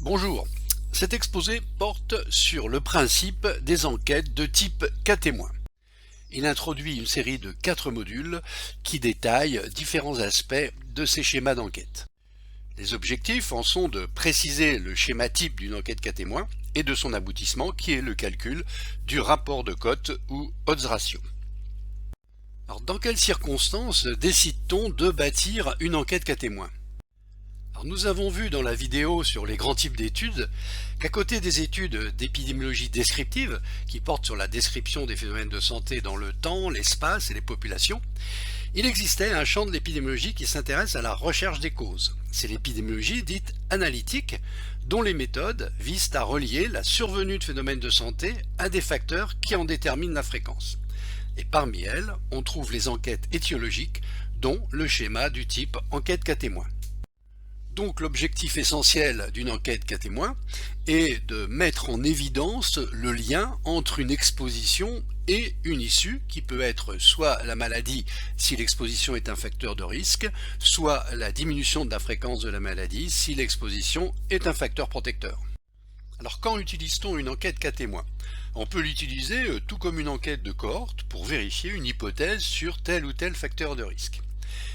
Bonjour, cet exposé porte sur le principe des enquêtes de type cas-témoin. Il introduit une série de 4 modules qui détaillent différents aspects de ces schémas d'enquête. Les objectifs en sont de préciser le schéma type d'une enquête cas-témoin et de son aboutissement qui est le calcul du rapport de cote ou odds ratio. Alors, dans quelles circonstances décide-t-on de bâtir une enquête cas-témoin ? Alors, nous avons vu dans la vidéo sur les grands types d'études qu'à côté des études d'épidémiologie descriptive qui portent sur la description des phénomènes de santé dans le temps, l'espace et les populations, il existait un champ de l'épidémiologie qui s'intéresse à la recherche des causes. C'est l'épidémiologie dite analytique, dont les méthodes visent à relier la survenue de phénomènes de santé à des facteurs qui en déterminent la fréquence. Et parmi elles, on trouve les enquêtes étiologiques, dont le schéma du type enquête cas-témoin. Donc l'objectif essentiel d'une enquête cas-témoin est de mettre en évidence le lien entre une exposition et une issue qui peut être soit la maladie si l'exposition est un facteur de risque, soit la diminution de la fréquence de la maladie si l'exposition est un facteur protecteur. Alors quand utilise-t-on une enquête cas-témoin ? On peut l'utiliser tout comme une enquête de cohorte pour vérifier une hypothèse sur tel ou tel facteur de risque.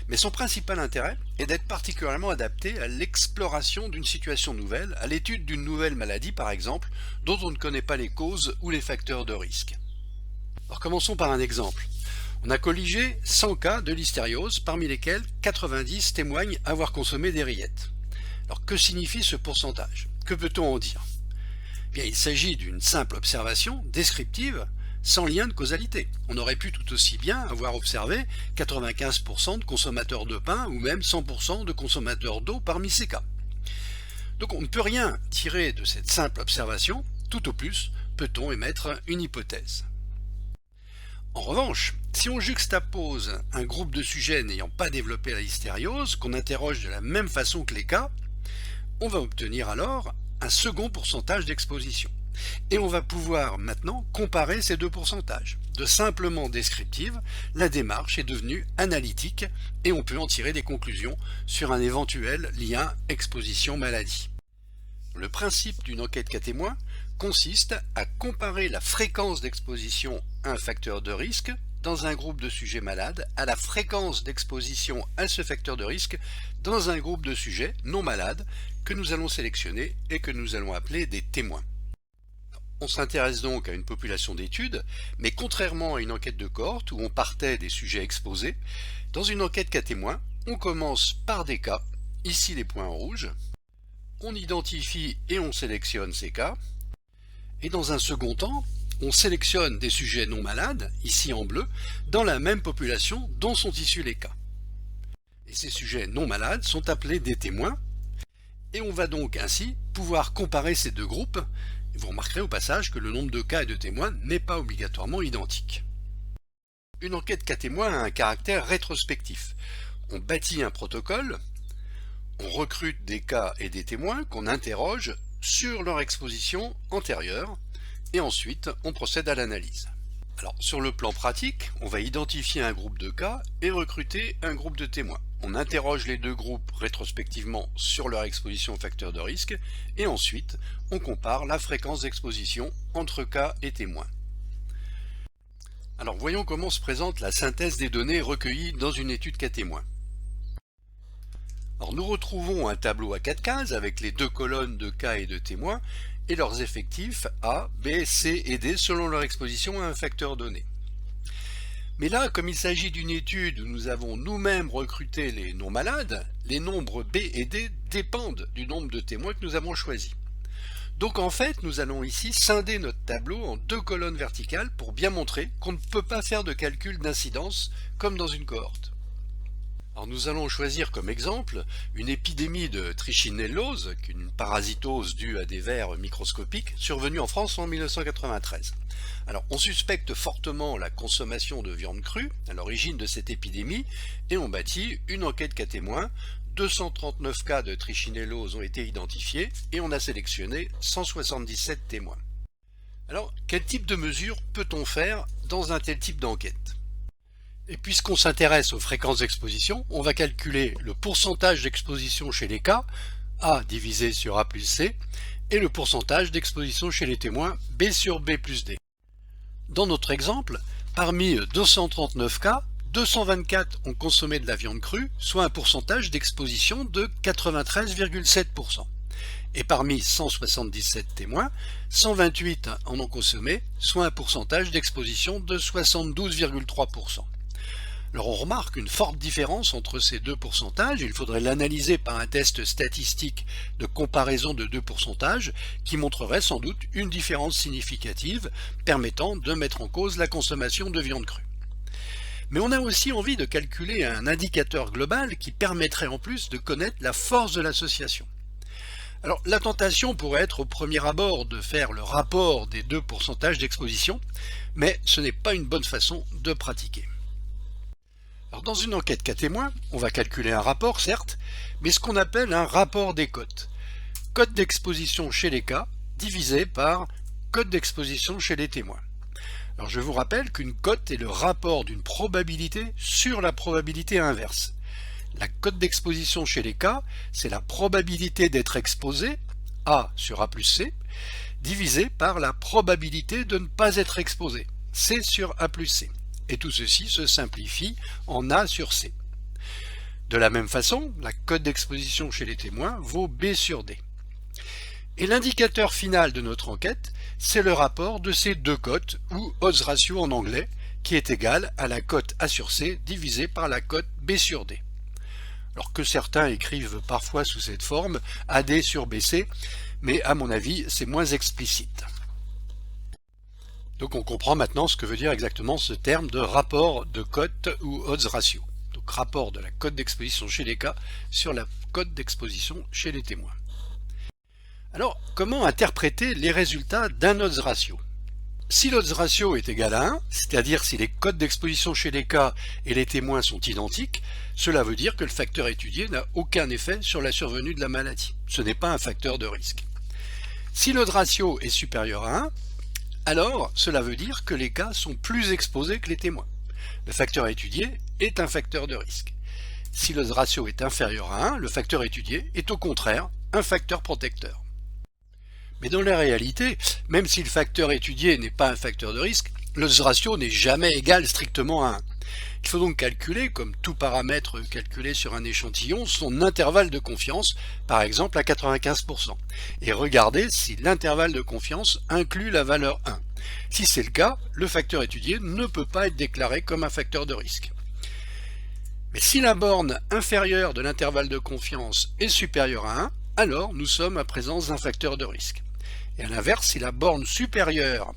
Mais son principal intérêt est d'être particulièrement adapté à l'exploration d'une situation nouvelle, à l'étude d'une nouvelle maladie par exemple, dont on ne connaît pas les causes ou les facteurs de risque. Alors commençons par un exemple. On a colligé 100 cas de listériose, parmi lesquels 90 témoignent avoir consommé des rillettes. Alors que signifie ce pourcentage ? Que peut-on en dire ? Bien, il s'agit d'une simple observation descriptive, sans lien de causalité. On aurait pu tout aussi bien avoir observé 95% de consommateurs de pain ou même 100% de consommateurs d'eau parmi ces cas. Donc on ne peut rien tirer de cette simple observation, tout au plus peut-on émettre une hypothèse. En revanche, si on juxtapose un groupe de sujets n'ayant pas développé la listériose, qu'on interroge de la même façon que les cas, on va obtenir alors un second pourcentage d'exposition. Et on va pouvoir maintenant comparer ces deux pourcentages. De simplement descriptive, la démarche est devenue analytique et on peut en tirer des conclusions sur un éventuel lien exposition-maladie. Le principe d'une enquête cas-témoin consiste à comparer la fréquence d'exposition à un facteur de risque dans un groupe de sujets malades à la fréquence d'exposition à ce facteur de risque dans un groupe de sujets non malades que nous allons sélectionner et que nous allons appeler des témoins. On s'intéresse donc à une population d'études, mais contrairement à une enquête de cohorte où on partait des sujets exposés, dans une enquête cas-témoin, on commence par des cas, ici les points en rouge, on identifie et on sélectionne ces cas, et dans un second temps, on sélectionne des sujets non malades, ici en bleu, dans la même population dont sont issus les cas. Et ces sujets non malades sont appelés des témoins, et on va donc ainsi pouvoir comparer ces deux groupes. Vous remarquerez au passage que le nombre de cas et de témoins n'est pas obligatoirement identique. Une enquête cas-témoin a un caractère rétrospectif. On bâtit un protocole, on recrute des cas et des témoins qu'on interroge sur leur exposition antérieure et ensuite on procède à l'analyse. Alors sur le plan pratique, on va identifier un groupe de cas et recruter un groupe de témoins. On interroge les deux groupes rétrospectivement sur leur exposition aux facteurs de risque et ensuite on compare la fréquence d'exposition entre cas et témoins. Alors voyons comment se présente la synthèse des données recueillies dans une étude cas-témoin. Alors nous retrouvons un tableau à 4 cases avec les deux colonnes de cas et de témoins et leurs effectifs A, B, C et D selon leur exposition à un facteur donné. Mais là, comme il s'agit d'une étude où nous avons nous-mêmes recruté les non-malades, les nombres B et D dépendent du nombre de témoins que nous avons choisi. Donc en fait, nous allons ici scinder notre tableau en deux colonnes verticales pour bien montrer qu'on ne peut pas faire de calcul d'incidence comme dans une cohorte. Alors nous allons choisir comme exemple une épidémie de trichinellose, une parasitose due à des vers microscopiques, survenue en France en 1993. Alors on suspecte fortement la consommation de viande crue à l'origine de cette épidémie et on bâtit une enquête cas-témoin. 239 cas de trichinellose ont été identifiés et on a sélectionné 177 témoins. Alors quel type de mesures peut-on faire dans un tel type d'enquête ? Et puisqu'on s'intéresse aux fréquences d'exposition, on va calculer le pourcentage d'exposition chez les cas A divisé sur A plus C et le pourcentage d'exposition chez les témoins B sur B plus D. Dans notre exemple, parmi 239 cas, 224 ont consommé de la viande crue, soit un pourcentage d'exposition de 93,7%. Et parmi 177 témoins, 128 en ont consommé, soit un pourcentage d'exposition de 72,3%. Alors on remarque une forte différence entre ces deux pourcentages. Il faudrait l'analyser par un test statistique de comparaison de deux pourcentages qui montrerait sans doute une différence significative permettant de mettre en cause la consommation de viande crue. Mais on a aussi envie de calculer un indicateur global qui permettrait en plus de connaître la force de l'association. Alors la tentation pourrait être au premier abord de faire le rapport des deux pourcentages d'exposition, mais ce n'est pas une bonne façon de pratiquer. Alors dans une enquête cas témoin, on va calculer un rapport certes, mais ce qu'on appelle un rapport des cotes. Cote d'exposition chez les cas divisé par cote d'exposition chez les témoins. Alors je vous rappelle qu'une cote est le rapport d'une probabilité sur la probabilité inverse. La cote d'exposition chez les cas, c'est la probabilité d'être exposé, A sur A plus C, divisé par la probabilité de ne pas être exposé, C sur A plus C. Et tout ceci se simplifie en A sur C. De la même façon, la cote d'exposition chez les témoins vaut B sur D. Et l'indicateur final de notre enquête, c'est le rapport de ces deux cotes, ou odds ratio en anglais, qui est égal à la cote A sur C divisée par la cote B sur D. Alors que certains écrivent parfois sous cette forme AD sur BC, mais à mon avis, c'est moins explicite. Donc on comprend maintenant ce que veut dire exactement ce terme de rapport de cote ou odds ratio. Donc rapport de la cote d'exposition chez les cas sur la cote d'exposition chez les témoins. Alors comment interpréter les résultats d'un odds ratio? Si l'odds ratio est égal à 1, c'est-à-dire si les cotes d'exposition chez les cas et les témoins sont identiques, cela veut dire que le facteur étudié n'a aucun effet sur la survenue de la maladie. Ce n'est pas un facteur de risque. Si l'odds ratio est supérieur à 1, alors cela veut dire que les cas sont plus exposés que les témoins. Le facteur étudié est un facteur de risque. Si l'odds ratio est inférieur à 1, le facteur étudié est au contraire un facteur protecteur. Mais dans la réalité, même si le facteur étudié n'est pas un facteur de risque, l'odds ratio n'est jamais égal strictement à 1. Il faut donc calculer, comme tout paramètre calculé sur un échantillon, son intervalle de confiance, par exemple à 95%, et regarder si l'intervalle de confiance inclut la valeur 1. Si c'est le cas, le facteur étudié ne peut pas être déclaré comme un facteur de risque. Mais si la borne inférieure de l'intervalle de confiance est supérieure à 1, alors nous sommes à présence d'un facteur de risque. Et à l'inverse, si la borne supérieure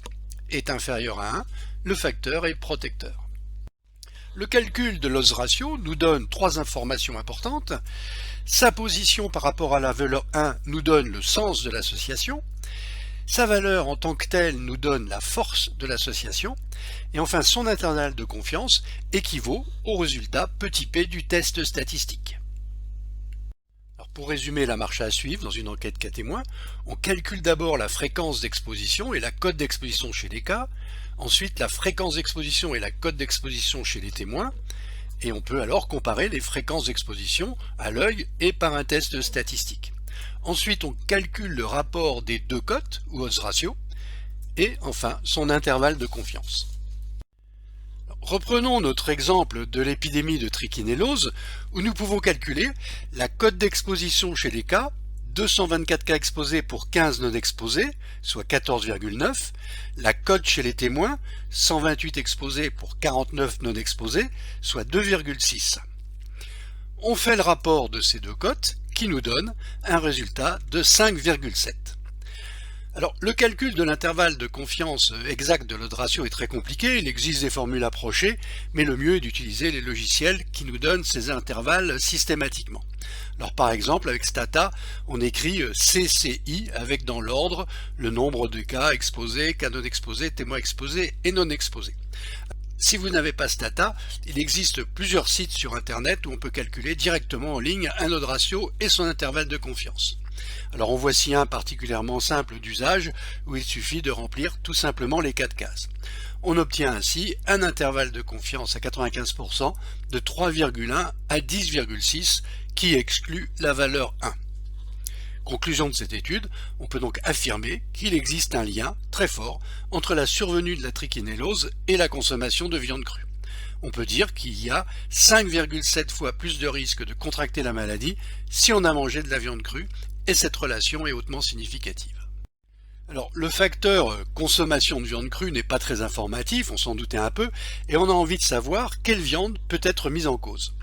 est inférieure à 1, le facteur est protecteur. Le calcul de l'odds ratio nous donne trois informations importantes. Sa position par rapport à la valeur 1 nous donne le sens de l'association. Sa valeur en tant que telle nous donne la force de l'association. Et enfin, son intervalle de confiance équivaut au résultat petit p du test statistique. Alors, pour résumer la marche à suivre dans une enquête cas témoin, on calcule d'abord la fréquence d'exposition et la cote d'exposition chez les cas. Ensuite, la fréquence d'exposition et la cote d'exposition chez les témoins. Et on peut alors comparer les fréquences d'exposition à l'œil et par un test statistique. Ensuite, on calcule le rapport des deux cotes, ou odds ratio, et enfin son intervalle de confiance. Reprenons notre exemple de l'épidémie de trichinellose, où nous pouvons calculer la cote d'exposition chez les cas, 224 cas exposés pour 15 non exposés, soit 14,9. La cote chez les témoins, 128 exposés pour 49 non exposés, soit 2,6. On fait le rapport de ces deux cotes qui nous donne un résultat de 5,7. Alors, le calcul de l'intervalle de confiance exact de l'odds ratio est très compliqué, il existe des formules approchées, mais le mieux est d'utiliser les logiciels qui nous donnent ces intervalles systématiquement. Alors par exemple, avec Stata, on écrit CCI avec dans l'ordre le nombre de cas exposés, cas non exposés, témoins exposés et non exposés. Si vous n'avez pas Stata, il existe plusieurs sites sur Internet où on peut calculer directement en ligne un odds ratio et son intervalle de confiance. Alors en voici un particulièrement simple d'usage où il suffit de remplir tout simplement les 4 cases. On obtient ainsi un intervalle de confiance à 95% de 3,1 à 10,6 qui exclut la valeur 1. Conclusion de cette étude, on peut donc affirmer qu'il existe un lien très fort entre la survenue de la trichinellose et la consommation de viande crue. On peut dire qu'il y a 5,7 fois plus de risque de contracter la maladie si on a mangé de la viande crue, et cette relation est hautement significative. Alors, le facteur consommation de viande crue n'est pas très informatif, on s'en doutait un peu, et on a envie de savoir quelle viande peut être mise en cause.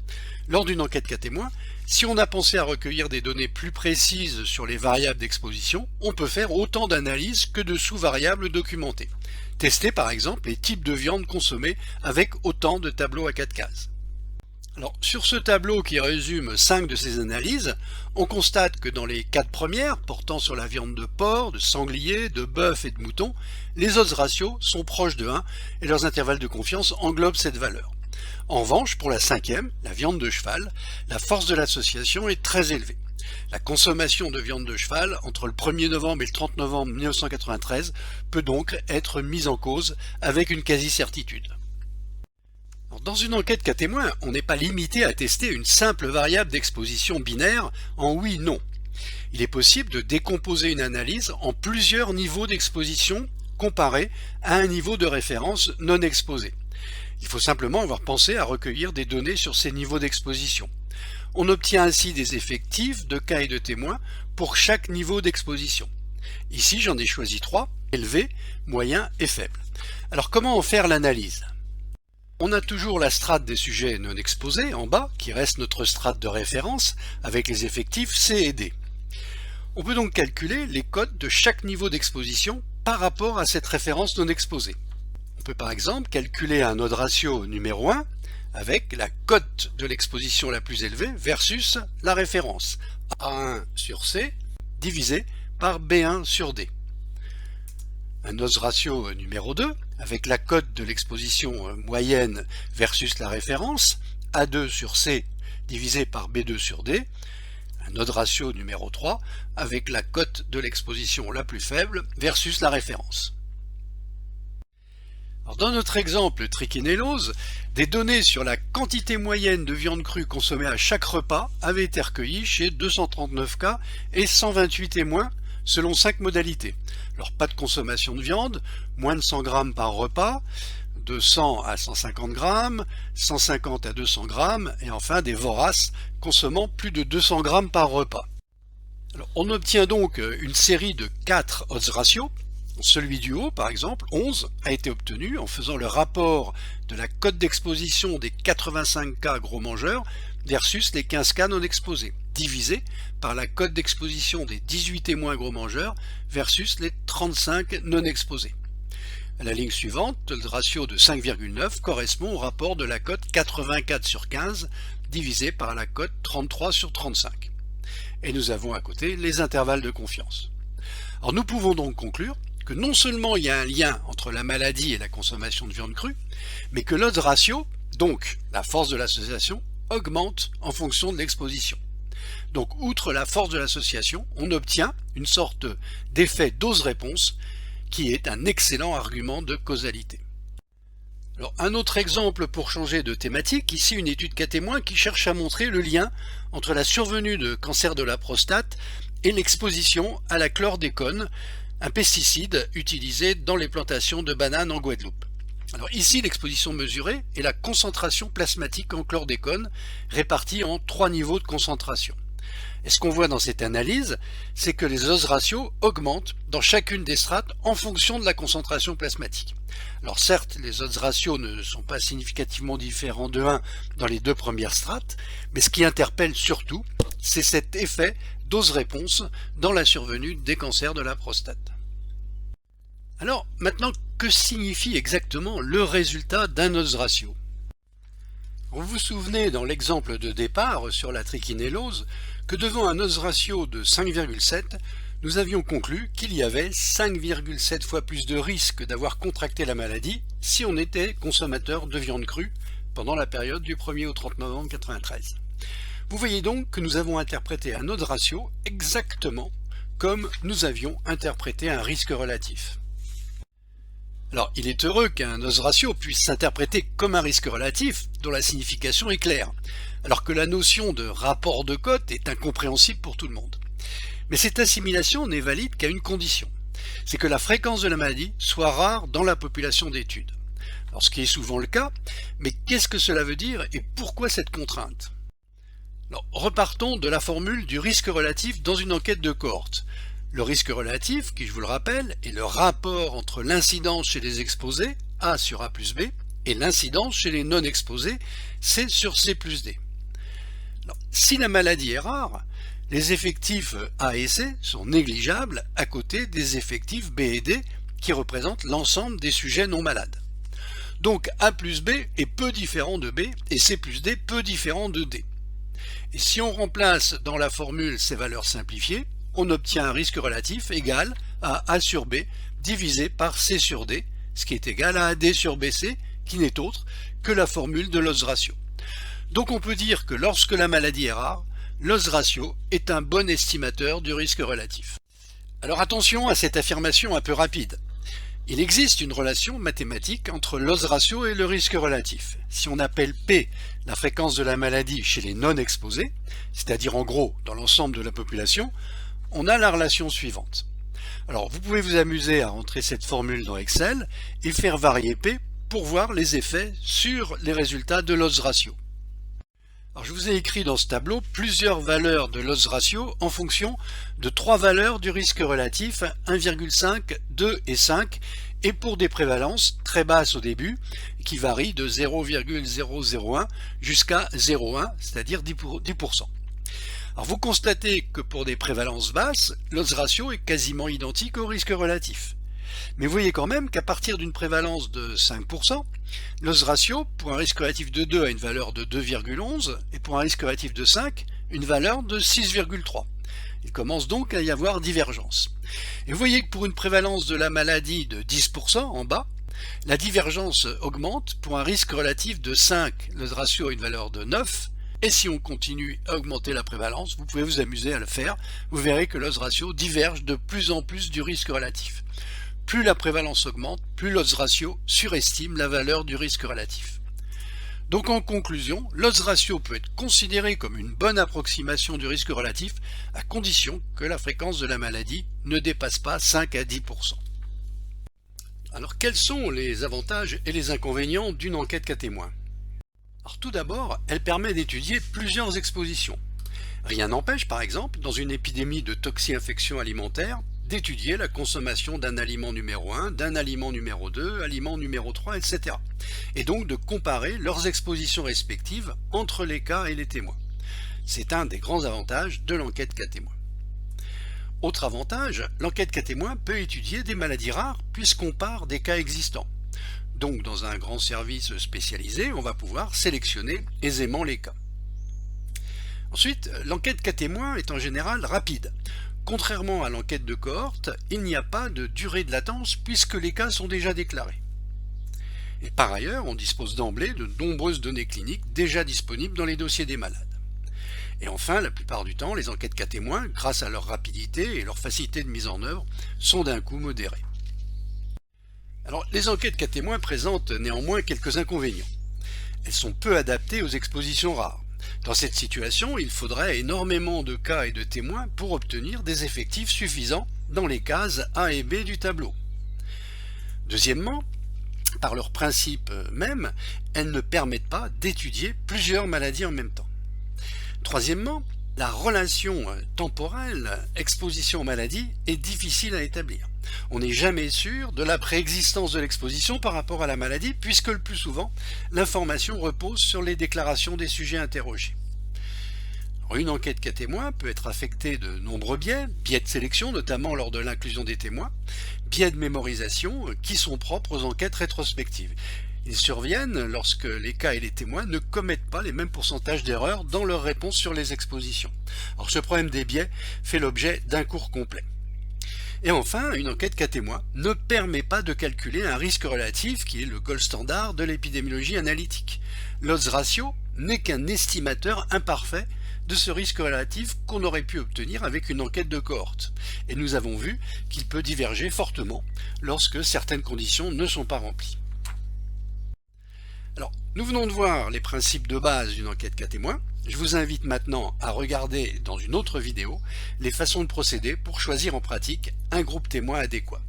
Lors d'une enquête cas témoin, si on a pensé à recueillir des données plus précises sur les variables d'exposition, on peut faire autant d'analyses que de sous-variables documentées. Tester par exemple les types de viande consommées avec autant de tableaux à 4 cases. Alors, sur ce tableau qui résume 5 de ces analyses, on constate que dans les 4 premières, portant sur la viande de porc, de sanglier, de bœuf et de mouton, les odds ratios sont proches de 1 et leurs intervalles de confiance englobent cette valeur. En revanche, pour la 5e, la viande de cheval, la force de l'association est très élevée. La consommation de viande de cheval entre le 1er novembre et le 30 novembre 1993 peut donc être mise en cause avec une quasi-certitude. Dans une enquête cas témoin, on n'est pas limité à tester une simple variable d'exposition binaire en oui-non. Il est possible de décomposer une analyse en plusieurs niveaux d'exposition comparés à un niveau de référence non exposé. Il faut simplement avoir pensé à recueillir des données sur ces niveaux d'exposition. On obtient ainsi des effectifs de cas et de témoins pour chaque niveau d'exposition. Ici, j'en ai choisi 3, élevé, moyen et faible. Alors comment en faire l'analyse ? On a toujours la strate des sujets non exposés en bas, qui reste notre strate de référence, avec les effectifs C et D. On peut donc calculer les cotes de chaque niveau d'exposition par rapport à cette référence non exposée. On peut par exemple calculer un odd ratio numéro 1 avec la cote de l'exposition la plus élevée versus la référence A1 sur C divisé par B1 sur D. Un odds ratio numéro 2 avec la cote de l'exposition moyenne versus la référence A2 sur C divisé par B2 sur D. Un odd ratio numéro 3 avec la cote de l'exposition la plus faible versus la référence. Alors dans notre exemple trichinellose, des données sur la quantité moyenne de viande crue consommée à chaque repas avaient été recueillies chez 239 cas et 128 témoins selon 5 modalités. Alors pas de consommation de viande, moins de 100 grammes par repas, de 100 à 150 grammes, 150 à 200 grammes, et enfin des voraces consommant plus de 200 grammes par repas. Alors, on obtient donc une série de 4 odds ratios. Celui du haut, par exemple, 11, a été obtenu en faisant le rapport de la cote d'exposition des 85 cas gros mangeurs versus les 15 cas non exposés, divisé par la cote d'exposition des 18 témoins gros mangeurs versus les 35 non exposés. À la ligne suivante, le ratio de 5,9 correspond au rapport de la cote 84 sur 15 divisé par la cote 33 sur 35. Et nous avons à côté les intervalles de confiance. Alors nous pouvons donc conclure que non seulement il y a un lien entre la maladie et la consommation de viande crue, mais que l'odds ratio, donc la force de l'association, augmente en fonction de l'exposition. Donc outre la force de l'association, on obtient une sorte d'effet dose-réponse qui est un excellent argument de causalité. Alors, un autre exemple pour changer de thématique, ici une étude cas témoin qui cherche à montrer le lien entre la survenue de cancer de la prostate et l'exposition à la chlordécone, un pesticide utilisé dans les plantations de bananes en Guadeloupe. Alors ici, l'exposition mesurée est la concentration plasmatique en chlordécone répartie en 3 niveaux de concentration. Et ce qu'on voit dans cette analyse, c'est que les odds ratios augmentent dans chacune des strates en fonction de la concentration plasmatique. Alors certes, les odds ratios ne sont pas significativement différents de 1 dans les 2 premières strates, mais ce qui interpelle surtout, c'est cet effet dose-réponse dans la survenue des cancers de la prostate. Alors maintenant, que signifie exactement le résultat d'un odds ratio ? Vous vous souvenez dans l'exemple de départ sur la trichinellose que devant un odds ratio de 5,7, nous avions conclu qu'il y avait 5,7 fois plus de risque d'avoir contracté la maladie si on était consommateur de viande crue pendant la période du 1er au 30 novembre 1993. Vous voyez donc que nous avons interprété un odds ratio exactement comme nous avions interprété un risque relatif. Alors, il est heureux qu'un odds ratio puisse s'interpréter comme un risque relatif dont la signification est claire, alors que la notion de rapport de cote est incompréhensible pour tout le monde. Mais cette assimilation n'est valide qu'à une condition, c'est que la fréquence de la maladie soit rare dans la population d'études. Alors ce qui est souvent le cas, mais qu'est-ce que cela veut dire et pourquoi cette contrainte? Alors, repartons de la formule du risque relatif dans une enquête de cohorte. Le risque relatif, qui je vous le rappelle, est le rapport entre l'incidence chez les exposés, A sur A plus B, et l'incidence chez les non exposés, C sur C plus D. Alors, si la maladie est rare, les effectifs A et C sont négligeables à côté des effectifs B et D qui représentent l'ensemble des sujets non malades. Donc A plus B est peu différent de B et C plus D peu différent de D. Et si on remplace dans la formule ces valeurs simplifiées, on obtient un risque relatif égal à A sur B divisé par C sur D, ce qui est égal à AD sur BC, qui n'est autre que la formule de l'odds ratio. Donc on peut dire que lorsque la maladie est rare, l'odds ratio est un bon estimateur du risque relatif. Alors attention à cette affirmation un peu rapide. Il existe une relation mathématique entre l'odds ratio et le risque relatif. Si on appelle P la fréquence de la maladie chez les non exposés, c'est-à-dire en gros dans l'ensemble de la population, on a la relation suivante. Alors vous pouvez vous amuser à rentrer cette formule dans Excel et faire varier P pour voir les effets sur les résultats de l'odds ratio. Alors je vous ai écrit dans ce tableau plusieurs valeurs de l'odds ratio en fonction de trois valeurs du risque relatif 1,5, 2 et 5 et pour des prévalences très basses au début qui varient de 0,001 jusqu'à 0,1 c'est-à-dire 10%. Alors vous constatez que pour des prévalences basses, l'odds ratio est quasiment identique au risque relatif. Mais vous voyez quand même qu'à partir d'une prévalence de 5%, l'odds ratio pour un risque relatif de 2 a une valeur de 2,11 et pour un risque relatif de 5, une valeur de 6,3. Il commence donc à y avoir divergence. Et vous voyez que pour une prévalence de la maladie de 10% en bas, la divergence augmente pour un risque relatif de 5, l'odds ratio a une valeur de 9, et si on continue à augmenter la prévalence, vous pouvez vous amuser à le faire, vous verrez que l'odds ratio diverge de plus en plus du risque relatif. Plus la prévalence augmente, plus l'odds ratio surestime la valeur du risque relatif. Donc en conclusion, l'odds ratio peut être considéré comme une bonne approximation du risque relatif à condition que la fréquence de la maladie ne dépasse pas 5 à 10%. Alors quels sont les avantages et les inconvénients d'une enquête cas témoin? Alors tout d'abord, elle permet d'étudier plusieurs expositions. Rien n'empêche par exemple, dans une épidémie de toxi-infection alimentaire, d'étudier la consommation d'un aliment numéro 1, d'un aliment numéro 2, aliment numéro 3, etc. Et donc de comparer leurs expositions respectives entre les cas et les témoins. C'est un des grands avantages de l'enquête cas témoin. Autre avantage, l'enquête cas témoin peut étudier des maladies rares puisqu'on part des cas existants. Donc dans un grand service spécialisé, on va pouvoir sélectionner aisément les cas. Ensuite, l'enquête cas témoin est en général rapide. Contrairement à l'enquête de cohorte, il n'y a pas de durée de latence puisque les cas sont déjà déclarés. Et par ailleurs, on dispose d'emblée de nombreuses données cliniques déjà disponibles dans les dossiers des malades. Et enfin, la plupart du temps, les enquêtes cas témoins, grâce à leur rapidité et leur facilité de mise en œuvre, sont d'un coût modéré. Alors, les enquêtes cas témoins présentent néanmoins quelques inconvénients. Elles sont peu adaptées aux expositions rares. Dans cette situation, il faudrait énormément de cas et de témoins pour obtenir des effectifs suffisants dans les cases A et B du tableau. Deuxièmement, par leur principe même, elles ne permettent pas d'étudier plusieurs maladies en même temps. Troisièmement, la relation temporelle exposition-maladie est difficile à établir. On n'est jamais sûr de la préexistence de l'exposition par rapport à la maladie puisque le plus souvent, l'information repose sur les déclarations des sujets interrogés. Alors, une enquête cas témoin peut être affectée de nombreux biais, biais de sélection notamment lors de l'inclusion des témoins, biais de mémorisation qui sont propres aux enquêtes rétrospectives. Ils surviennent lorsque les cas et les témoins ne commettent pas les mêmes pourcentages d'erreurs dans leurs réponses sur les expositions. Alors ce problème des biais fait l'objet d'un cours complet. Et enfin, une enquête cas témoin ne permet pas de calculer un risque relatif qui est le gold standard de l'épidémiologie analytique. L'odds ratio n'est qu'un estimateur imparfait de ce risque relatif qu'on aurait pu obtenir avec une enquête de cohorte. Et nous avons vu qu'il peut diverger fortement lorsque certaines conditions ne sont pas remplies. Alors, nous venons de voir les principes de base d'une enquête cas témoin. Je vous invite maintenant à regarder dans une autre vidéo les façons de procéder pour choisir en pratique un groupe témoin adéquat.